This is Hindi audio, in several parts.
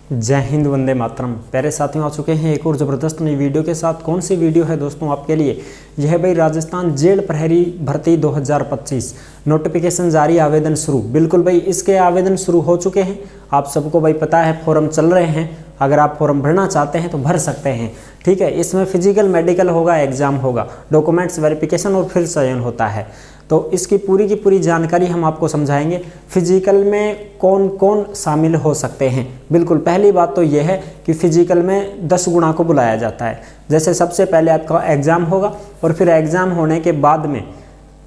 जय हिंद, वंदे मातरम। प्यारे साथियों, आ चुके हैं एक और ज़बरदस्त नई वीडियो के साथ। कौन सी वीडियो है दोस्तों आपके लिए? यह है भाई राजस्थान जेल प्रहरी भर्ती 2025 नोटिफिकेशन जारी, आवेदन शुरू। बिल्कुल भाई, इसके आवेदन शुरू हो चुके हैं। आप सबको भाई पता है, फॉर्म चल रहे हैं। अगर आप फॉर्म भरना चाहते हैं तो भर सकते हैं। ठीक है, इसमें फिजिकल मेडिकल होगा, एग्जाम होगा, डॉक्यूमेंट्स वेरिफिकेशन और फिर चयन होता है। तो इसकी पूरी की पूरी जानकारी हम आपको समझाएंगे। फिजिकल में कौन कौन शामिल हो सकते हैं। बिल्कुल, पहली बात तो यह है कि फिजिकल में 10 गुणा को बुलाया जाता है। जैसे सबसे पहले आपका एग्ज़ाम होगा और फिर एग्ज़ाम होने के बाद में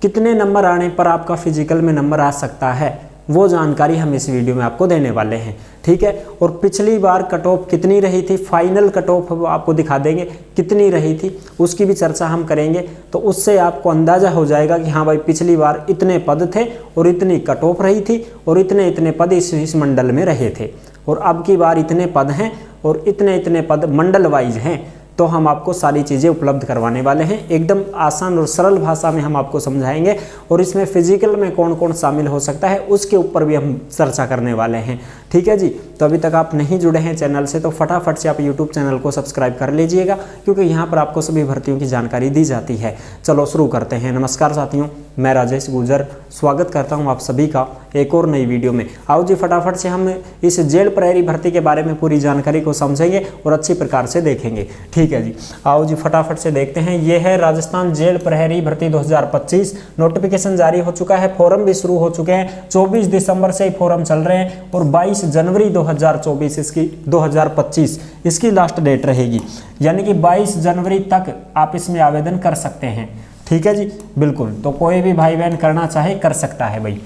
कितने नंबर आने पर आपका फिजिकल में नंबर आ सकता है, वो जानकारी हम इस वीडियो में आपको देने वाले हैं। ठीक है, और पिछली बार कट ऑफ कितनी रही थी, फाइनल कट ऑफ आपको दिखा देंगे कितनी रही थी, उसकी भी चर्चा हम करेंगे। तो उससे आपको अंदाज़ा हो जाएगा कि हाँ भाई, पिछली बार इतने पद थे और इतनी कट ऑफ रही थी और इतने इतने पद इस मंडल में रहे थे, और अब की बार इतने पद हैं और इतने इतने पद मंडल वाइज हैं। तो हम आपको सारी चीज़ें उपलब्ध करवाने वाले हैं। एकदम आसान और सरल भाषा में हम आपको समझाएंगे, और इसमें फिजिकल में कौन कौन शामिल हो सकता है उसके ऊपर भी हम चर्चा करने वाले हैं। ठीक है जी, तो अभी तक आप नहीं जुड़े हैं चैनल से तो फटाफट से आप यूट्यूब चैनल को सब्सक्राइब कर लीजिएगा, क्योंकि यहाँ पर आपको सभी भर्तियों की जानकारी दी जाती है। चलो शुरू करते हैं। नमस्कार साथियों, मैं राजेश गुर्जर स्वागत करता हूँ आप सभी का एक और नई वीडियो में। आओ जी, फटाफट से हम इस जेल प्रहरी भर्ती के बारे में पूरी जानकारी को समझेंगे और अच्छी प्रकार से देखेंगे। ठीक है जी, आओ जी फटाफट से देखते हैं। ये है राजस्थान जेल प्रहरी भर्ती 2025 नोटिफिकेशन जारी हो चुका है, फॉर्म भी शुरू हो चुके हैं। 24 दिसंबर से ही फॉर्म चल रहे हैं और 22 जनवरी 2025 इसकी लास्ट डेट रहेगी, यानी कि 22 जनवरी तक आप इसमें आवेदन कर सकते हैं। ठीक है जी, बिल्कुल। तो कोई भी भाई बहन करना चाहे कर सकता है भाई।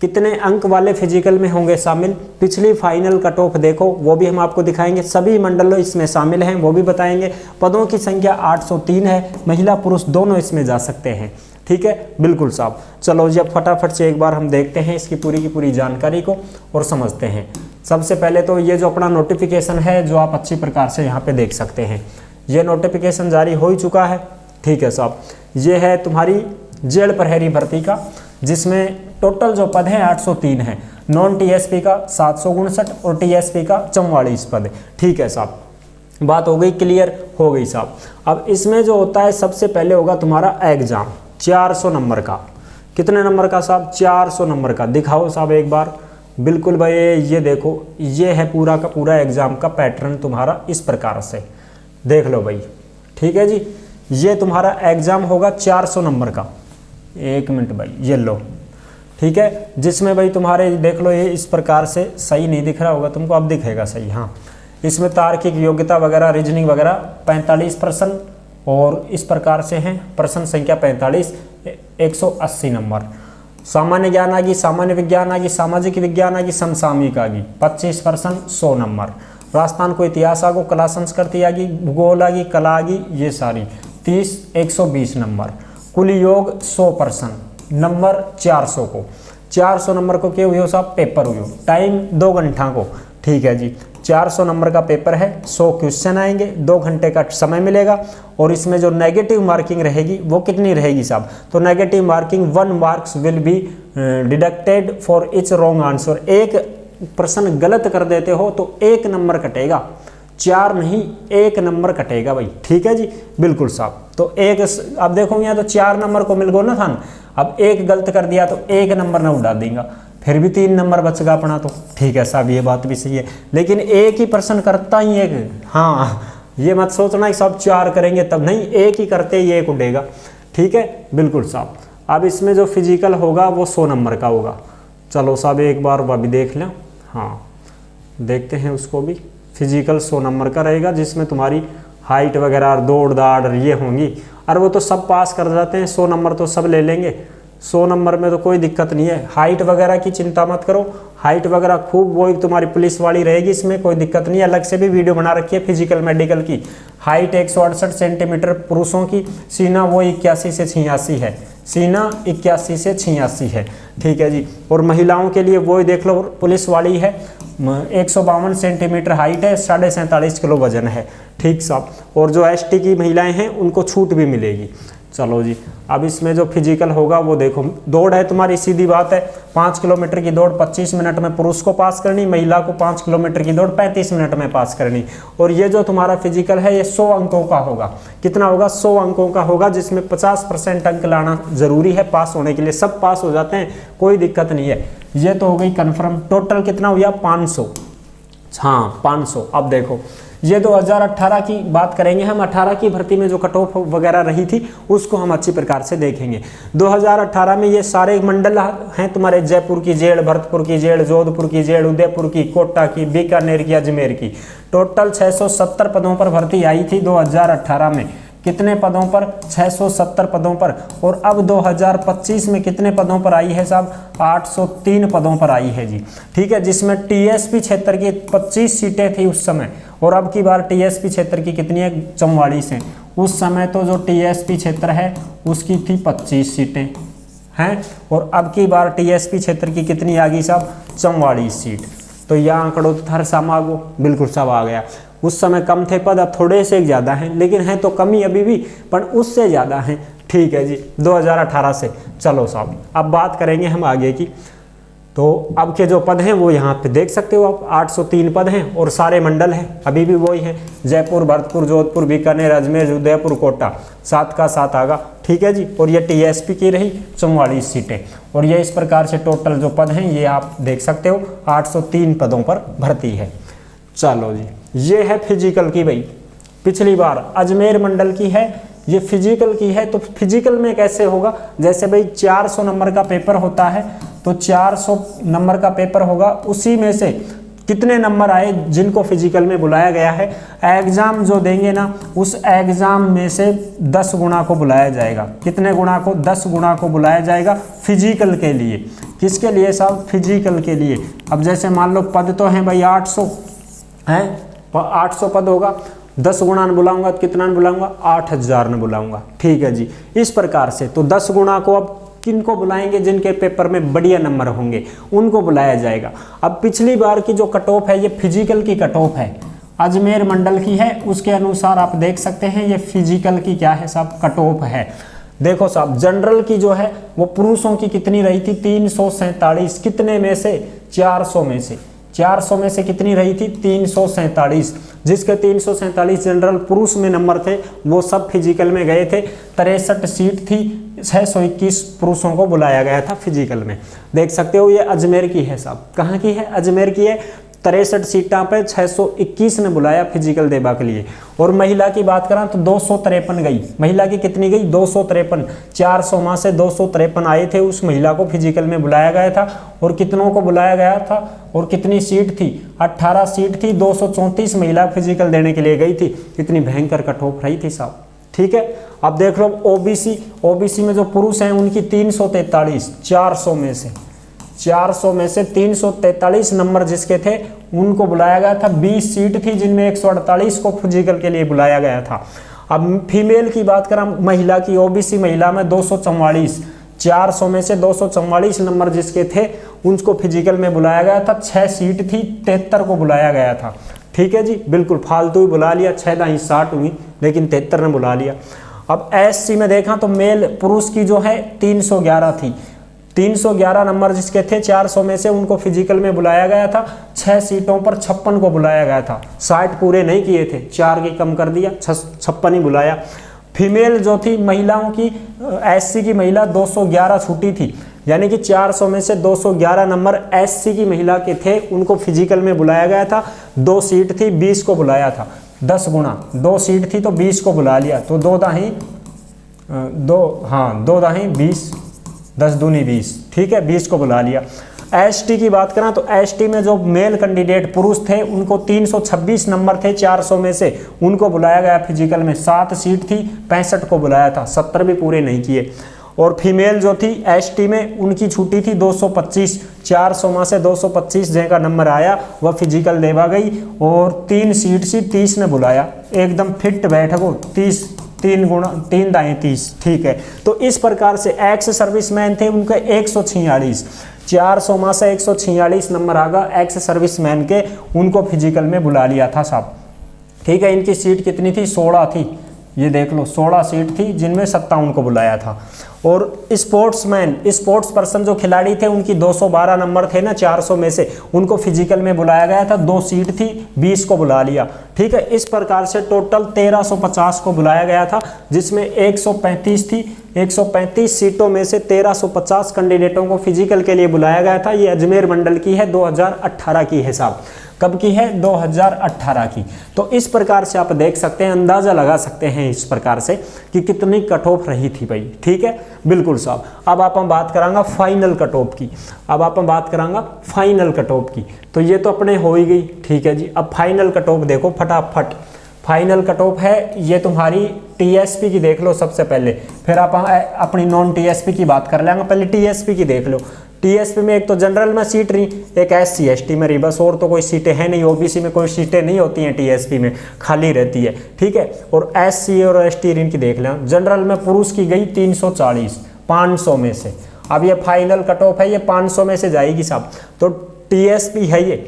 कितने अंक वाले फिजिकल में होंगे शामिल, पिछली फाइनल कट ऑफ देखो, वो भी हम आपको दिखाएंगे। सभी मंडलों इसमें शामिल हैं, वो भी बताएंगे। पदों की संख्या 803 है, महिला पुरुष दोनों इसमें जा सकते हैं। ठीक है, बिल्कुल साहब। चलो जी, अब फटाफट से एक बार हम देखते हैं इसकी पूरी की पूरी जानकारी को और समझते हैं। सबसे पहले तो ये जो अपना नोटिफिकेशन है, जो आप अच्छी प्रकार से यहाँ पे देख सकते हैं, ये नोटिफिकेशन जारी हो ही चुका है। ठीक है साहब, ये है तुम्हारी जेल प्रहरी भर्ती का, जिसमें टोटल जो पद हैं 803 हैं। नॉन टीएसपी का 759 और टीएसपी का 44 पद। ठीक है साहब, बात हो गई, क्लियर हो गई साहब। अब इसमें जो होता है, सबसे पहले होगा तुम्हारा एग्जाम 400 नंबर का। कितने नंबर का साहब? 400 नंबर का। दिखाओ साहब एक बार। बिल्कुल भाई, ये देखो, ये है पूरा का पूरा एग्जाम का पैटर्न तुम्हारा इस प्रकार से, देख लो भाई। ठीक है जी, ये तुम्हारा एग्जाम होगा 400 नंबर का। एक मिनट भाई, ये लो। ठीक है, जिसमें भाई तुम्हारे देख लो, ये इस प्रकार से, सही नहीं दिख रहा होगा तुमको, अब दिखेगा सही। हाँ, इसमें तार्किक योग्यता वगैरह, रीजनिंग वगैरह 45 प्रश्न और इस प्रकार से हैं। प्रश्न संख्या 45, 180 नंबर। सामान्य ज्ञान आ गई, सामान्य विज्ञान आ गई, सामाजिक विज्ञान आ गई, समसामयिक आ गई 25 प्रश्न 100 नंबर। राजस्थान को इतिहास आ गो, कला संस्कृति आ गई, भूगोल आ गई, कला आ गई, ये सारी 30 120 नंबर। कुल योग 100 प्रश्न, नंबर 400 को। 400 नंबर को क्या हुई हो साहब? पेपर हुई हो। टाइम 2 घंटा को। ठीक है जी, 400 नंबर का पेपर है, 100 क्वेश्चन आएंगे, 2 घंटे का समय मिलेगा। और इसमें जो नेगेटिव मार्किंग रहेगी वो कितनी रहेगी साहब? तो negative marking 1 marks will be deducted for each wrong answer. एक प्रश्न गलत कर देते हो तो 1 नंबर कटेगा, 4 नहीं 1 नंबर कटेगा भाई। ठीक है जी, बिल्कुल साहब। तो एक, अब देखो यहाँ तो 4 नंबर को मिल गो ना था, अब 1 गलत कर दिया तो 1 नंबर ना उड़ा देगा, फिर भी 3 नंबर बचेगा अपना। तो ठीक है साहब, ये बात भी सही है, लेकिन एक ही प्रश्न करता ही एक। हाँ, ये मत सोचना कि सब 4 करेंगे तब, नहीं, एक ही करते ही 1 उड़ेगा। ठीक है, बिल्कुल साहब। अब इसमें जो फिजिकल होगा वो 100 नंबर का होगा। चलो साहब एक बार वो भी देख लें। हाँ, देखते हैं उसको भी। फिजिकल 100 नंबर का रहेगा, जिसमें तुम्हारी हाइट वगैरह, दौड़ दाड़ ये होंगी। और वो तो सब पास कर जाते हैं, 100 नंबर तो सब ले लेंगे। 100 नंबर में तो कोई दिक्कत नहीं है। हाइट वगैरह की चिंता मत करो, हाइट वगैरह खूब वो तुम्हारी पुलिस वाली रहेगी, इसमें कोई दिक्कत नहीं है। अलग से भी वीडियो बना रखी है फिजिकल मेडिकल की। हाइट 168 सेंटीमीटर पुरुषों की, सीना वो 81 से 86 है, सीना 81 से 86 है। ठीक है जी, और महिलाओं के लिए वो देख लो, पुलिस वाली है, 152 सेंटीमीटर हाइट है, 47.5 किलो वजन है। ठीक साहब, और जो एसटी की महिलाएं हैं उनको छूट भी मिलेगी। चलो जी, अब इसमें जो फिजिकल होगा वो देखो, दौड़ है तुम्हारी, सीधी बात है, 5 किलोमीटर की दौड़ 25 मिनट में पुरुष को पास करनी, महिला को 5 किलोमीटर की दौड़ 35 मिनट में पास करनी। और ये जो तुम्हारा फिजिकल है ये 100 अंकों का होगा। कितना होगा? 100 अंकों का होगा, जिसमें 50% अंक लाना जरूरी है पास होने के लिए। सब पास हो जाते हैं, कोई दिक्कत नहीं है। ये तो हो गई कन्फर्म। टोटल कितना हुआ? 500। हाँ 500। अब देखो ये 2018 की बात करेंगे हम। 18 की भर्ती में जो कट ऑफ वगैरह रही थी उसको हम अच्छी प्रकार से देखेंगे। 2018 में ये सारे मंडल हैं तुम्हारे, जयपुर की जेल, भरतपुर की जेल, जोधपुर की जेल, उदयपुर की, कोटा की, बीकानेर की, अजमेर की। टोटल 670 पदों पर भर्ती आई थी 2018 में। कितने पदों पर? 670 पदों पर। और अब 2025 में कितने पदों पर आई है साहब? 803 पदों पर आई है जी। ठीक है, जिसमें टीएसपी क्षेत्र की 25 सीटें थी उस समय, और अब की बार टीएसपी क्षेत्र की कितनी है? 44 हैं। उस समय तो जो टीएसपी क्षेत्र है उसकी थी 25 सीटें हैं, और अब की बार टीएसपी क्षेत्र की कितनी आ गई साहब? 44 सीट। तो यह आंकड़ों तो हर समागो बिल्कुल सब आ गया। उस समय कम थे पद, अब थोड़े से ज़्यादा हैं, लेकिन हैं तो कमी अभी भी, पर उससे ज़्यादा हैं। ठीक है जी, 2018 से। चलो साहब, अब बात करेंगे हम आगे की। तो अब के जो पद हैं वो यहाँ पे देख सकते हो आप, 803 पद हैं, और सारे मंडल हैं अभी भी वही हैं, जयपुर, भरतपुर, जोधपुर, बीकानेर, अजमेर, उदयपुर, कोटा, 7 का 7 आगा। ठीक है जी, और ये टीएसपी की रही 44 सीटें, और ये इस प्रकार से टोटल जो पद हैं ये आप देख सकते हो, 803 पदों पर भर्ती है। चलो जी, ये है फिजिकल की भाई। पिछली बार अजमेर मंडल की है, ये फिजिकल की है। तो फिजिकल में कैसे होगा? जैसे भाई 400 नंबर का पेपर होता है, तो 400 नंबर का पेपर होगा, उसी में से कितने नंबर आए जिनको फिजिकल में बुलाया गया है, एग्जाम जो देंगे ना उस एग्जाम में से 10 गुना को बुलाया जाएगा। कितने गुना को? 10 गुना को बुलाया जाएगा फिजिकल के लिए। किसके लिए साहब? फिजिकल के लिए। अब जैसे मान लो पद तो हैं भाई 800 हैं, 800 पद होगा, 10 गुना न बुलाऊंगा तो कितना न बुलाऊंगा? 8000 न बुलाऊंगा। ठीक है जी, इस प्रकार से। तो 10 गुना को अब किनको बुलाएंगे? जिनके पेपर में बढ़िया नंबर होंगे उनको बुलाया जाएगा। अब पिछली बार की जो कट ऑफ है ये फिजिकल की कट ऑफ है, अजमेर मंडल की है, उसके अनुसार आप देख सकते हैं ये फिजिकल की क्या है साहब? कट ऑफ है। देखो साहब, जनरल की जो है वो पुरुषों की कितनी रही थी? 347। कितने में से? 400 में से। 400 में से कितनी रही थी? 347। जिसके 347 जनरल पुरुष में नंबर थे वो सब फिजिकल में गए थे। 63 सीट थी, 621 पुरुषों को बुलाया गया था फिजिकल में। देख सकते हो ये अजमेर की है साहब। कहाँ की है? अजमेर की है। 63 सीटा पे 621 ने बुलाया फिजिकल देवा के लिए। और महिला की बात करें तो 253 गई। महिला की कितनी गई? 253। 400 में से 253 आए थे, उस महिला को फिजिकल में बुलाया गया था। और कितनों को बुलाया गया था और कितनी सीट थी? 18 सीट थी। 234 महिला फिजिकल देने के लिए गई थी। कितनी भयंकर कट ऑफ रही थी साहब। ठीक है, अब देख लो ओबीसी में जो पुरुष हैं उनकी 343। 400 में से 343 नंबर जिसके थे उनको बुलाया गया था। 20 सीट थी जिनमें 148 को फिजिकल के लिए बुलाया गया था। अब फीमेल की बात करें, महिला की, ओबीसी महिला में 244। 400 में से 244 नंबर जिसके थे उनको फिजिकल में बुलाया गया था। 6 सीट थी, 73 को बुलाया गया था। ठीक है जी, बिल्कुल फालतू ही बुला लिया। 6 दाई 60 हुई, लेकिन 73 ने बुला लिया। अब एससी में देखा तो मेल पुरुष की जो है 311 थी। 311 नंबर जिसके थे 400 में से उनको फिजिकल में बुलाया गया था। 6 सीटों पर 56 को बुलाया गया था। 60 पूरे नहीं किए थे, 4 की कम कर दिया, 56 ही बुलाया। फीमेल जो थी महिलाओं की, एससी की महिला 211 छूटी थी, यानी कि 400 में से 211 नंबर एससी की महिला के थे, उनको फिजिकल में बुलाया गया था। 2 सीट थी, 20 को बुलाया था। 10 गुना 2 सीट थी तो 20 को बुला लिया। तो 2 दाही 20, 10 दूनी 20। ठीक है, 20 को बुला लिया। एसटी की बात करें तो एसटी में जो मेल कैंडिडेट पुरुष थे उनको 326 नंबर थे 400 में से, उनको बुलाया गया फिजिकल में। 7 सीट थी, 65 को बुलाया था, 70 भी पूरे नहीं किए। और फीमेल जो थी एसटी में उनकी छुट्टी थी 225। 400 में से 225 जिनका नंबर आया वह फिजिकल देवा गई। और 3 सीट सी 30 ने बुलाया, एकदम फिट बैठको 30, 3 दाएं 30। ठीक है, तो इस प्रकार से एक्स सर्विसमैन थे उनके 146। 400 में से 146 नंबर आगा एक्स सर्विसमैन के, उनको फिजिकल में बुला लिया था साहब। ठीक है, इनकी सीट कितनी थी? 16 थी। ये देख लो 16 सीट थी जिनमें 57 को बुलाया था। और स्पोर्ट्समैन, स्पोर्ट्स पर्सन जो खिलाड़ी थे उनकी 212 नंबर थे ना 400 में से, उनको फिजिकल में बुलाया गया था, 2 सीट थी, 20 को बुला लिया। ठीक है, इस प्रकार से टोटल 1350 को बुलाया गया था, जिसमें 135 थी। 135 सीटों में से 1350 कैंडिडेटों को फिजिकल के लिए बुलाया गया था। ये अजमेर मंडल की है, 2018 की है साहब। कब की है? 2018 की। तो इस प्रकार से आप देख सकते हैं, अंदाजा लगा सकते हैं इस प्रकार से कि कितनी कट ऑफ रही थी भाई। ठीक है, बिल्कुल साहब। अब आप हम बात करांगा फाइनल कट ऑफ की। अब आप हम बात करांगा फाइनल कट ऑफ की। तो ये तो अपने हो ही गई, ठीक है जी। अब फाइनल कट ऑफ देखो फटाफट। फाइनल कट ऑफ है ये तुम्हारी टीएसपी की, देख लो सबसे पहले, फिर आप अपनी नॉन टीएसपी की बात कर लेंगे। पहले टीएसपी की देख लो। टीएसपी में एक तो जनरल में सीट रही, एक एससी एसटी में रही, बस। और तो कोई सीटें हैं नहीं। ओबीसी में कोई सीटें नहीं होती हैं, टीएसपी में खाली रहती है। ठीक है, और एससी और एसटी इनकी देख लें। जनरल में पुरुष की गई 340 500 में से। अब ये फाइनल कट ऑफ है, ये 500 में से जाएगी साहब। तो टीएसपी है ये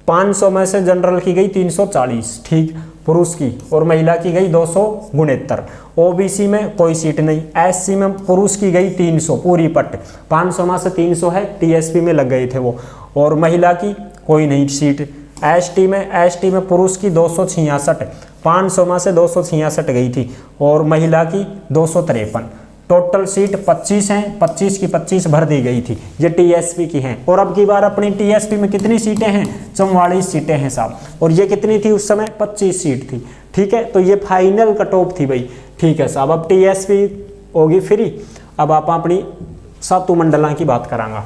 500 में से जनरल की गई 340, ठीक, पुरुष की, और महिला की गई 269। ओबीसी में कोई सीट नहीं। एससी में पुरुष की गई 300 पूरी पट, 500 में से 300 है, टीएसपी में लग गए थे वो, और महिला की कोई नहीं सीट। एसटी में पुरुष की 266, 500 में से 266 गई थी, और महिला की 253। टोटल सीट 25 हैं, 25 की 25 भर दी गई थी। ये टीएसपी की हैं। और अब की बार अपनी टीएसपी में कितनी सीटें हैं? 44 सीटें हैं साहब। और ये कितनी थी उस समय? 25 सीट थी। ठीक है, तो ये फाइनल कट ऑफ थी भाई। ठीक है साहब, अब टीएसपी होगी फ्री। अब आप अपनी सातों मंडलों की बात करांगा।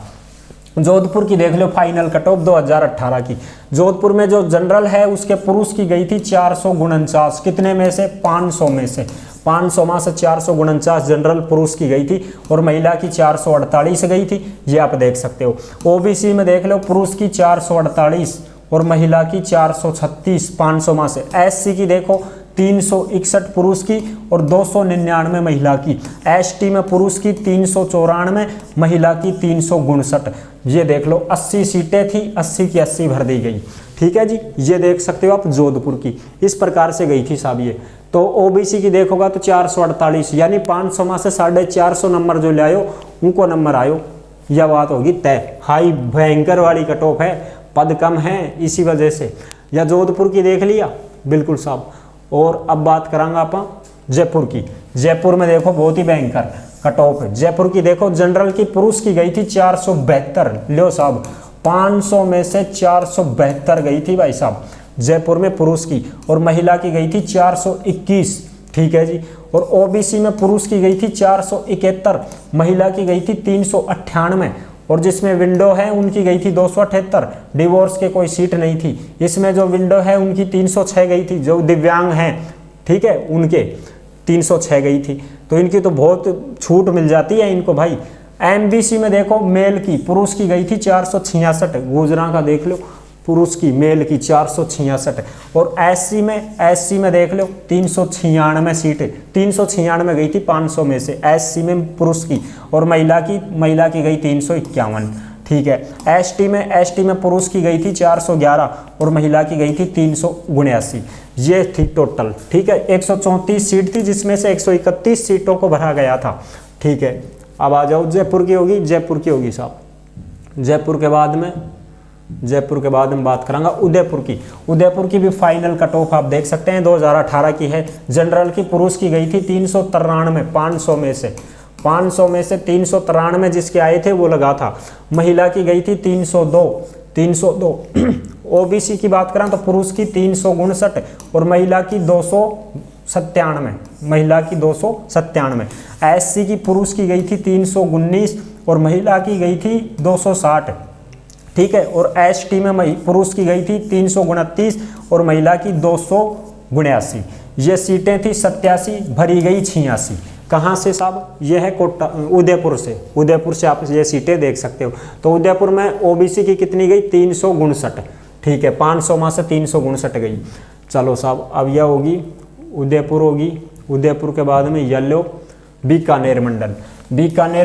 जोधपुर की देख लो फाइनल कट ऑफ 2018 की। जोधपुर में जो जनरल है उसके पुरुष की गई थी 449, कितने में से? 500 में से। 500 में से 449 जनरल पुरुष की गई थी, और महिला की 448 गई थी। ये आप देख सकते हो। ओबीसी में देख लो पुरुष की 448 और महिला की 436, 500 में से। एससी की देखो 361 पुरुष की और 299 महिला की। एसटी में पुरुष की 394, महिला की 359। ये देख लो 80 सीटें थी, 80 की 80 भर दी गई। ठीक है जी, ये देख सकते हो आप जोधपुर की। इस प्रकार से गई थी साहब ये। तो ओबीसी की देखोगा तो 448, यानी 500 में से 450 नंबर जो ले आयो उनको नंबर आयो। यह बात होगी तय। हाई भयंकर वाली कट ऑफ है, पद कम है इसी वजह से। या जोधपुर की देख लिया, बिल्कुल साहब। और अब बात करांगा आप जयपुर की। जयपुर में देखो बहुत ही भयंकर कट ऑफ है। जयपुर की देखो जनरल की पुरुष की गई थी 472, लो साहब 500 में से 472 गई थी भाई साहब जयपुर में पुरुष की, और महिला की गई थी 421। ठीक है जी। और ओबीसी में पुरुष की गई थी 471, महिला की गई थी 398, और जिसमें विंडो है उनकी गई थी 278। डिवोर्स के कोई सीट नहीं थी। इसमें जो विंडो है उनकी 306 गई थी, जो दिव्यांग हैं, ठीक है, उनके 306 गई थी। तो इनकी तो बहुत छूट मिल जाती है इनको भाई। एमबीसी में देखो मेल की पुरुष की गई थी 466, गुजरा का देख लो, पुरुष की मेल की 466। और एससी में देख लो 396 सीटें, 396 गई थी 500 में से एससी में पुरुष की, और महिला की गई 351। ठीक है। एसटी में पुरुष की गई थी 411 और महिला की गई थी 379। ये थी टोटल। ठीक है, 134 सीट थी जिसमें से 131 सीटों को भरा गया था। ठीक है, अब आ जाओ जयपुर की होगी साहब। जयपुर के बाद हम बात करांगा उदयपुर की भी फाइनल कट ऑफ आप देख सकते हैं 2018 की है। जनरल की पुरुष की गई थी 393, 500 में से 393 जिसके आए थे वो लगा था। महिला की गई थी 302। ओबीसी की बात करें तो पुरुष की 359 और महिला की 297। एससी की पुरुष की गई थी 319 और महिला की गई थी 260। ठीक है, और एसटी में पुरुष की गई थी 329 और महिला की 279। ये सीटें थी 87, भरी गई 86। कहाँ से साहब? ये है उदयपुर से आप ये सीटें देख सकते हो। तो उदयपुर में ओबीसी की कितनी गई? 359। ठीक है, 500 में से 359 गई। चलो साहब, अब यह होगी उदयपुर के बाद में येलो बीकानेर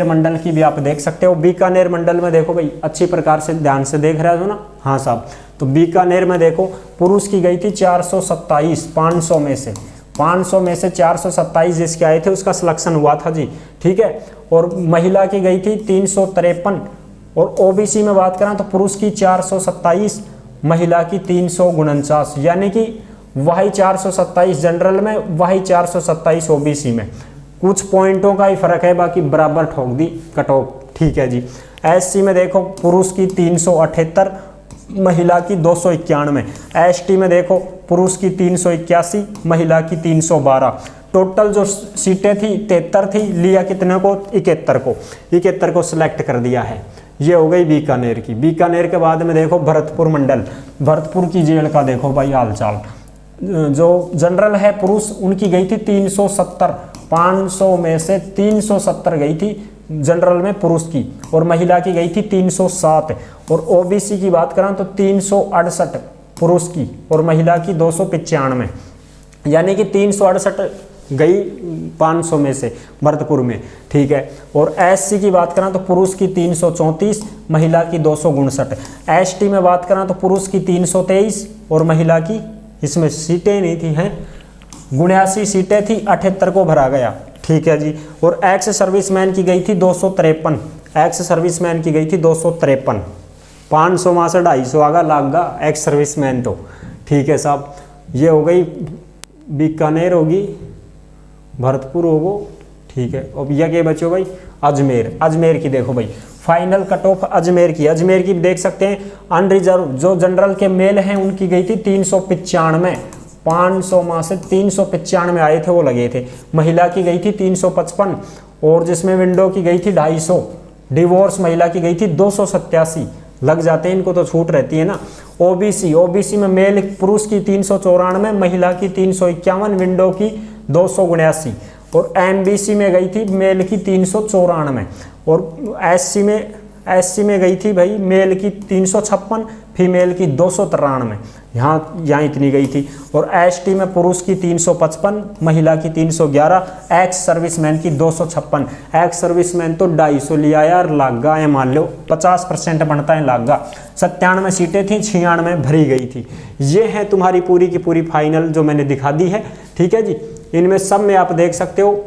मंडल की भी आप देख सकते हो। बीकानेर मंडल में देखो भाई, अच्छी प्रकार से ध्यान से देख रहे हो ना? हाँ साहब। तो बीकानेर में देखो पुरुष की गई थी 427, 500 में से। 500 में से 427 जिसके आए थे उसका सिलेक्शन हुआ था जी, ठीक है। और महिला की गई थी 353, और ओबीसी में बात करें तो पुरुष की 427, महिला की 349, यानी कि वही 427 जनरल में, वही 427 ओबीसी में, कुछ पॉइंटों का ही फर्क है, बाकी बराबर ठोक दी कट ऑफ, ठीक है जी। एससी में देखो पुरुष की 378, महिला की 291, एसटी में देखो पुरुष की 381, महिला की 312। टोटल जो सीटें थी 73 थी, लिया कितने को, 71 को सिलेक्ट कर दिया है। ये हो गई बीकानेर की। बीकानेर के बाद में देखो भरतपुर मंडल, भरतपुर की जेल का देखो भाई हालचाल। जो जनरल है पुरुष उनकी गई थी 370, 500 में से 370 गई थी जनरल में पुरुष की, और महिला की गई थी 307। और ओबीसी की बात करें तो 368 पुरुष की और महिला की 295, यानी कि 368 गई 500 में से भरतपुर में, ठीक है। और एससी की बात करें तो पुरुष की 334, महिला की 259। एसटी में बात करें तो पुरुष की 323 और महिला की, इसमें सीटें नहीं थी हैं, 79 सीटें थी, 78 को भरा गया, ठीक है जी। और एक्स सर्विसमैन की गई थी 253, एक्स सर्विसमैन की गई थी 253, 500 में से 250 आगा लागा एक्स सर्विसमैन तो, ठीक है साहब। ये हो गई बीकानेर, होगी भरतपुर होगो, ठीक है। अब यह क्या बच्चों भाई, अजमेर। अजमेर की देखो भाई फाइनल कट ऑफ अजमेर की भी देख सकते हैं। अनरिजर्व जो जनरल के मेल हैं उनकी गई थी 395, 500 में से 395 आए थे वो लगे थे। महिला की गई थी 355, और जिसमें विंडो की गई थी 250। डिवोर्स महिला की गई थी 287, लग जाते हैं इनको तो छूट रहती है ना। ओबीसी में मेल पुरुष की 394, महिला की 351, विंडो की 279। और एमबीसी में गई थी मेल की 394, और एससी में गई थी भाई मेल की 356, फीमेल की 293, यहाँ इतनी गई थी। और एसटी में पुरुष की 355, महिला की 311, एक्स सर्विसमैन की 256। एक्स सर्विसमैन तो 250 लिया यार, लागा है, मान लो 50% बनता है लागा। 97 सीटें थी, 96 भरी गई थी। ये है तुम्हारी पूरी की पूरी फाइनल जो मैंने दिखा दी है, ठीक है जी। इनमें सब में आप देख सकते हो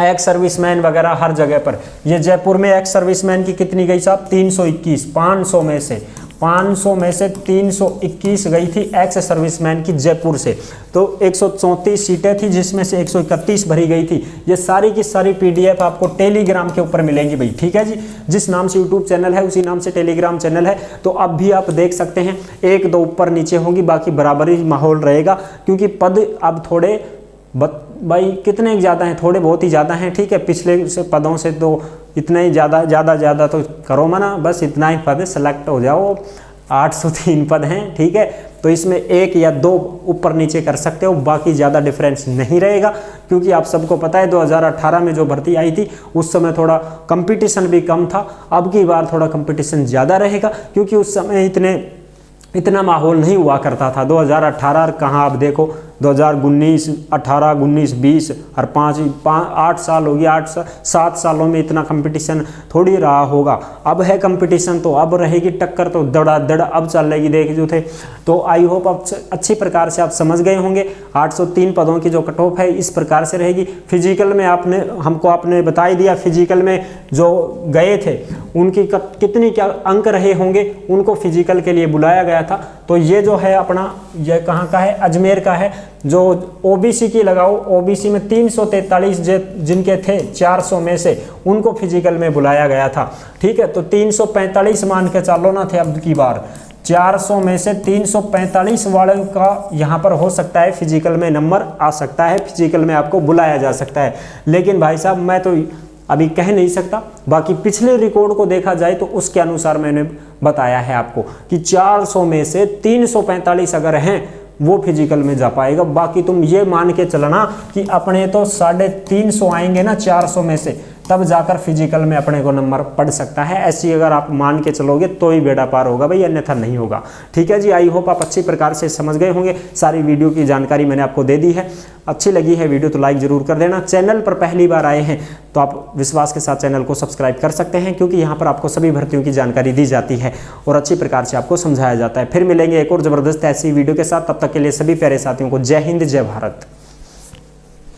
एक्स सर्विसमैन वगैरह हर जगह पर। ये जयपुर में एक्स सर्विसमैन की कितनी गई साहब, 321, 500 में से 321 गई थी एक्स सर्विसमैन की जयपुर से। तो 134 सीटें थी जिसमें से 131 भरी गई थी। ये सारी की सारी पीडीएफ आपको टेलीग्राम के ऊपर मिलेंगी भाई, ठीक है जी। जिस नाम से यूट्यूब चैनल है उसी नाम से टेलीग्राम चैनल है, तो अब भी आप देख सकते हैं। 1-2 ऊपर नीचे होंगी, बाकी बराबर ही माहौल रहेगा, क्योंकि पद अब थोड़े भाई कितने ज़्यादा हैं, थोड़े बहुत ही ज़्यादा हैं, ठीक है। पिछले से पदों से तो इतना ही ज़्यादा तो करो मना, बस इतना ही पद सेलेक्ट हो जाओ। 803 पद हैं, ठीक है। तो इसमें 1 या 2 ऊपर नीचे कर सकते हो, बाकी ज़्यादा डिफरेंस नहीं रहेगा, क्योंकि आप सबको पता है 2018 में जो भर्ती आई थी उस समय थोड़ा कंपटीशन भी कम था। अब की बार थोड़ा कंपटीशन ज़्यादा रहेगा, क्योंकि उस समय इतना माहौल नहीं हुआ करता था। 2018 कहाँ आप देखो, 2019, 18, 19, 20 और 8 साल हो गया, 7 सालों में इतना कंपटीशन थोड़ी रहा होगा। अब है कंपटीशन, तो अब रहेगी टक्कर, तो दड़ा अब चलेगी देख जो थे। तो आई होप अब अच्छी प्रकार से आप समझ गए होंगे। 803 पदों की जो कट ऑफ है इस प्रकार से रहेगी। फिजिकल में आपने बता ही दिया, फिजिकल में जो गए थे उनकी कितनी क्या अंक रहे होंगे, उनको फिजिकल के लिए बुलाया गया था। तो ये जो है अपना, ये कहाँ का है, अजमेर का है। जो ओबीसी की लगाओ, ओबीसी में 343 जिनके थे 400 में से, उनको फिजिकल में बुलाया गया था, ठीक है। तो 345 मान के चलो ना थे अब की बार। 400 में से 345 वाले का यहाँ पर हो सकता है फिजिकल में नंबर आ सकता है, फिजिकल में आपको बुलाया जा सकता है। लेकिन भाई साहब मैं तो अभी कह नहीं सकता, बाकी पिछले रिकॉर्ड को देखा जाए तो उसके अनुसार मैंने बताया है आपको कि 400 में से 345 अगर हैं वो फिजिकल में जा पाएगा। बाकी तुम ये मान के चलना कि अपने तो 350 आएंगे ना 400 में से, तब जाकर फिजिकल में अपने को नंबर पड़ सकता है। ऐसी अगर आप मान के चलोगे तो ही बेड़ा पार होगा भाई, अन्यथा नहीं होगा, ठीक है जी। आई होप आप अच्छी प्रकार से समझ गए होंगे। सारी वीडियो की जानकारी मैंने आपको दे दी है। अच्छी लगी है वीडियो तो लाइक जरूर कर देना। चैनल पर पहली बार आए हैं तो आप विश्वास के साथ चैनल को सब्सक्राइब कर सकते हैं, क्योंकि यहाँ पर आपको सभी भर्तियों की जानकारी दी जाती है और अच्छी प्रकार से आपको समझाया जाता है। फिर मिलेंगे एक और ज़बरदस्त ऐसी वीडियो के साथ, तब तक के लिए सभी प्यारे साथियों को जय हिंद, जय भारत।